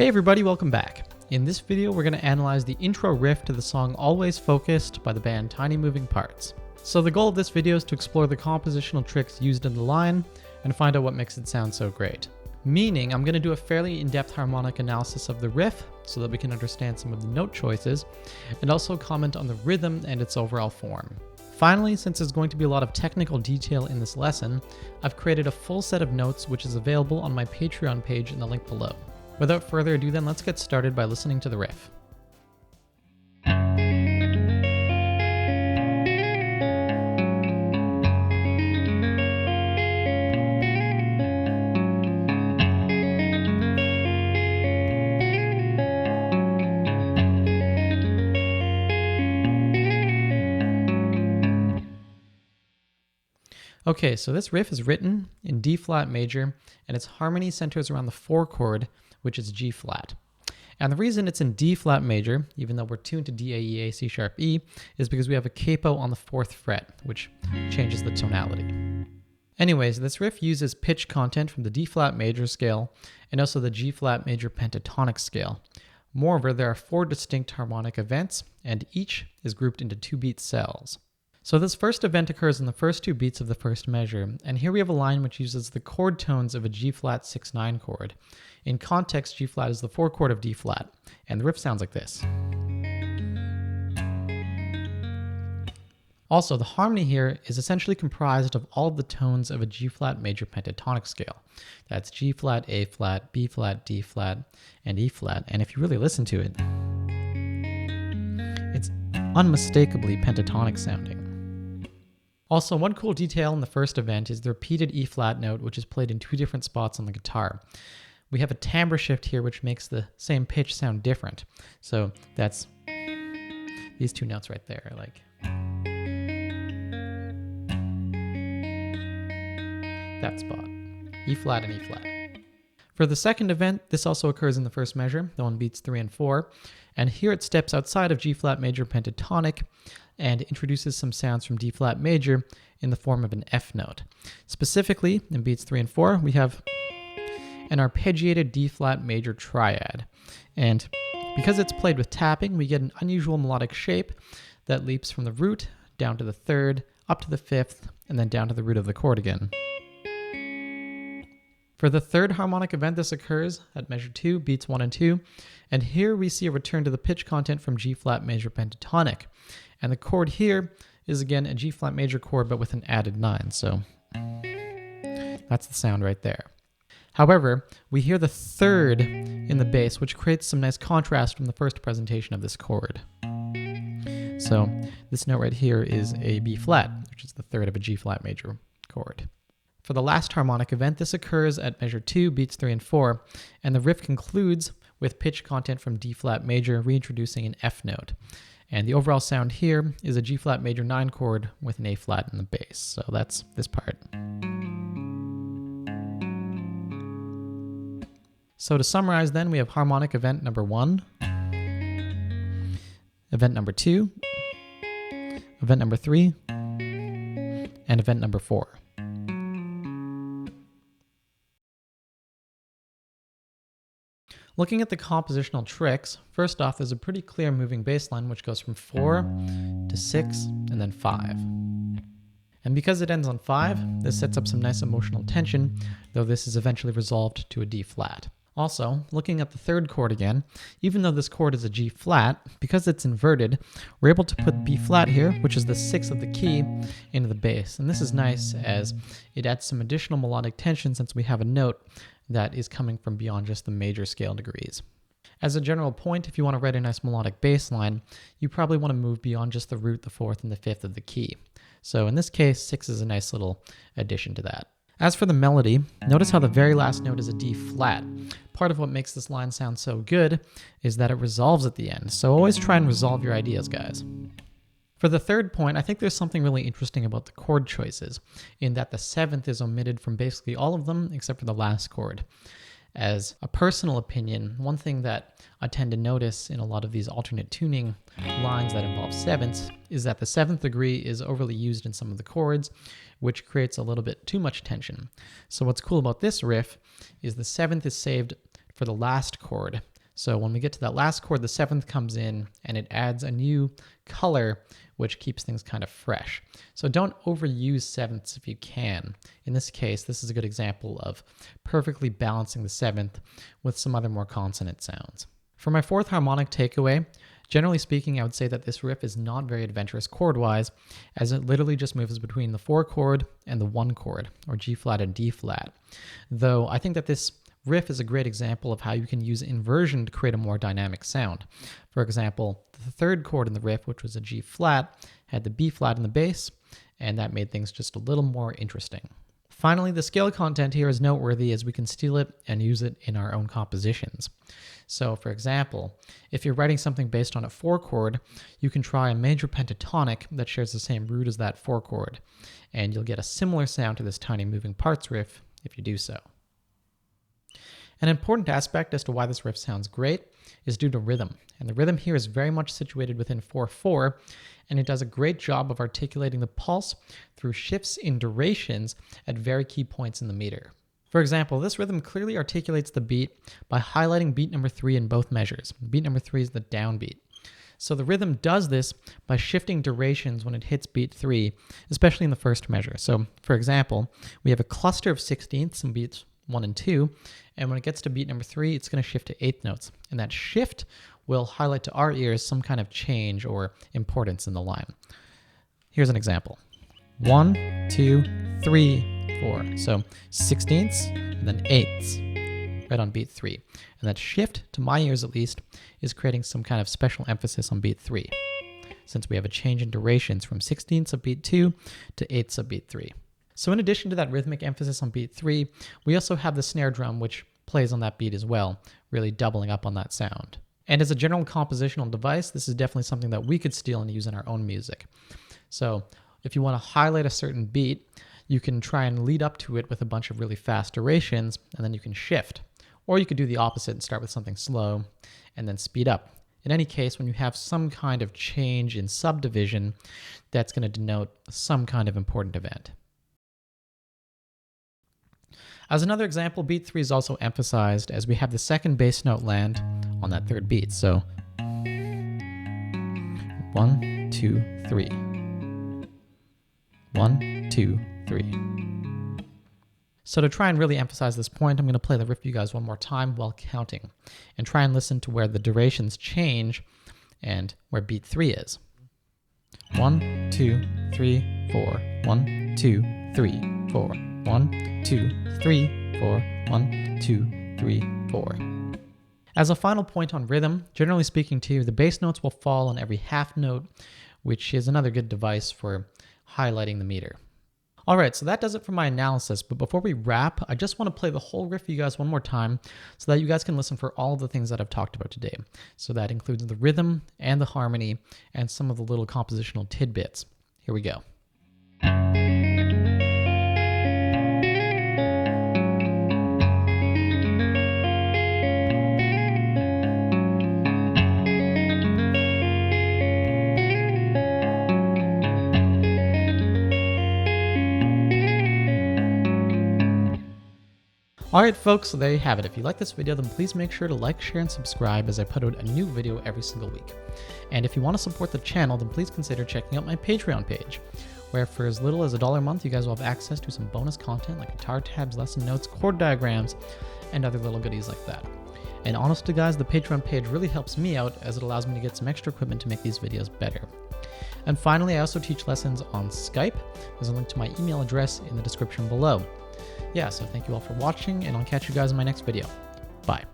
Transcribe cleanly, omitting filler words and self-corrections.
Hey everybody, welcome back. In this video, we're going to analyze the intro riff to the song Always Focused by the band Tiny Moving Parts. So the goal of this video is to explore the compositional tricks used in the line and find out what makes it sound so great. Meaning, I'm going to do a fairly in-depth harmonic analysis of the riff so that we can understand some of the note choices, and also comment on the rhythm and its overall form. Finally, since there's going to be a lot of technical detail in this lesson, I've created a full set of notes which is available on my Patreon page in the link below. Without further ado then, let's get started by listening to the riff. Okay, so this riff is written in D flat major, and its harmony centers around the 4 chord, which is G flat. And the reason it's in D flat major, even though we're tuned to D, A, E, A, C sharp, E, is because we have a capo on the 4th fret, which changes the tonality. Anyways, this riff uses pitch content from the D flat major scale and also the G flat major pentatonic scale. Moreover, there are 4 distinct harmonic events, and each is grouped into 2-beat cells. So this first event occurs in the first 2 beats of the first measure, and here we have a line which uses the chord tones of a G flat 6/9 chord. In context, G flat is the 4 chord of D flat, and the riff sounds like this. Also, the harmony here is essentially comprised of all of the tones of a G flat major pentatonic scale. That's G flat, A flat, B flat, D flat, and E flat, and if you really listen to it, it's unmistakably pentatonic sounding. Also, one cool detail in the first event is the repeated E flat note, which is played in 2 different spots on the guitar. We have a timbre shift here, which makes the same pitch sound different. So that's these 2 notes right there, like that spot, E flat and E flat. For the second event, this also occurs in the first measure, the one beats 3 and 4, and here it steps outside of G flat major pentatonic and introduces some sounds from D flat major in the form of an F note. Specifically, in beats 3 and 4, we have an arpeggiated D flat major triad, and because it's played with tapping, we get an unusual melodic shape that leaps from the root down to the 3rd, up to the 5th, and then down to the root of the chord again. For the third harmonic event, this occurs at measure 2, beats 1 and 2, and here we see a return to the pitch content from G flat major pentatonic. And the chord here is again a G flat major chord, but with an added 9, so that's the sound right there. However, we hear the 3rd in the bass, which creates some nice contrast from the first presentation of this chord. So this note right here is a B flat, which is the 3rd of a G flat major chord. For the last harmonic event, this occurs at measure 2, beats 3 and 4, and the riff concludes with pitch content from D flat major, reintroducing an F note. And the overall sound here is a G flat major 9 chord with an A flat in the bass. So that's this part. So to summarize then, we have harmonic event number 1, event number 2, event number 3, and event number 4. Looking at the compositional tricks, first off, there's a pretty clear moving bass line which goes from 4 to 6 and then 5. And because it ends on 5, this sets up some nice emotional tension, though this is eventually resolved to a D flat. Also, looking at the 3rd chord again, even though this chord is a G flat, because it's inverted, we're able to put B flat here, which is the 6th of the key, into the bass. And this is nice as it adds some additional melodic tension since we have a note that is coming from beyond just the major scale degrees. As a general point, if you want to write a nice melodic bass line, you probably want to move beyond just the root, the 4th, and the 5th of the key. So in this case, 6 is a nice little addition to that. As for the melody, notice how the very last note is a D flat. Part of what makes this line sound so good is that it resolves at the end, so always try and resolve your ideas, guys. For the 3rd point, I think there's something really interesting about the chord choices, in that the 7th is omitted from basically all of them except for the last chord. As a personal opinion, one thing that I tend to notice in a lot of these alternate tuning lines that involve 7ths is that the 7th degree is overly used in some of the chords, which creates a little bit too much tension. So what's cool about this riff is the 7th is saved for the last chord. So when we get to that last chord, the 7th comes in and it adds a new color, which keeps things kind of fresh. So don't overuse 7ths if you can. In this case, this is a good example of perfectly balancing the 7th with some other more consonant sounds. For my 4th harmonic takeaway, generally speaking, I would say that this riff is not very adventurous chord-wise, as it literally just moves between the 4 chord and the 1 chord, or G flat and D flat. Though I think that this riff is a great example of how you can use inversion to create a more dynamic sound. For example, the 3rd chord in the riff, which was a G flat, had the B flat in the bass, and that made things just a little more interesting. Finally, the scale content here is noteworthy as we can steal it and use it in our own compositions. So for example, if you're writing something based on a 4 chord, you can try a major pentatonic that shares the same root as that 4 chord, and you'll get a similar sound to this tiny moving parts riff if you do so. An important aspect as to why this riff sounds great is due to rhythm, and the rhythm here is very much situated within 4/4, and it does a great job of articulating the pulse through shifts in durations at very key points in the meter. For example, this rhythm clearly articulates the beat by highlighting beat number 3 in both measures. Beat number 3 is the downbeat. So the rhythm does this by shifting durations when it hits beat 3, especially in the first measure. So for example, we have a cluster of 16ths in beats 1 and 2, and when it gets to beat number 3, it's going to shift to 8th notes, and that shift will highlight to our ears some kind of change or importance in the line. Here's an example. 1, 2, 3, 4. So 16ths and then 8ths right on beat 3. And that shift, to my ears at least, is creating some kind of special emphasis on beat 3, since we have a change in durations from 16ths of beat 2 to 8ths of beat 3. So in addition to that rhythmic emphasis on beat 3, we also have the snare drum, which plays on that beat as well, really doubling up on that sound. And as a general compositional device, this is definitely something that we could steal and use in our own music. So if you want to highlight a certain beat, you can try and lead up to it with a bunch of really fast durations, and then you can shift. Or you could do the opposite and start with something slow and then speed up. In any case, when you have some kind of change in subdivision, that's going to denote some kind of important event. As another example, beat 3 is also emphasized as we have the 2nd bass note land on that 3rd beat. So 1, 2, 3. 1, 2, 3. So to try and really emphasize this point, I'm going to play the riff for you guys one more time while counting, and try and listen to where the durations change and where beat 3 is. 1, 2, 3, 4. 1, 2, 3, 4. 1, 2, 3, 4. 1, 2, 3, 4. As a final point on rhythm, generally speaking too, the bass notes will fall on every half note, which is another good device for highlighting the meter. Alright, so that does it for my analysis, but before we wrap, I just want to play the whole riff for you guys one more time so that you guys can listen for all of the things that I've talked about today. So that includes the rhythm and the harmony and some of the little compositional tidbits. Here we go. Alright folks, so there you have it. If you like this video, then please make sure to like, share, and subscribe as I put out a new video every single week. And if you want to support the channel, then please consider checking out my Patreon page, where for as little as $1 a month, you guys will have access to some bonus content like guitar tabs, lesson notes, chord diagrams, and other little goodies like that. And honestly guys, the Patreon page really helps me out as it allows me to get some extra equipment to make these videos better. And finally, I also teach lessons on Skype. There's a link to my email address in the description below. Yeah, so thank you all for watching, and I'll catch you guys in my next video. Bye.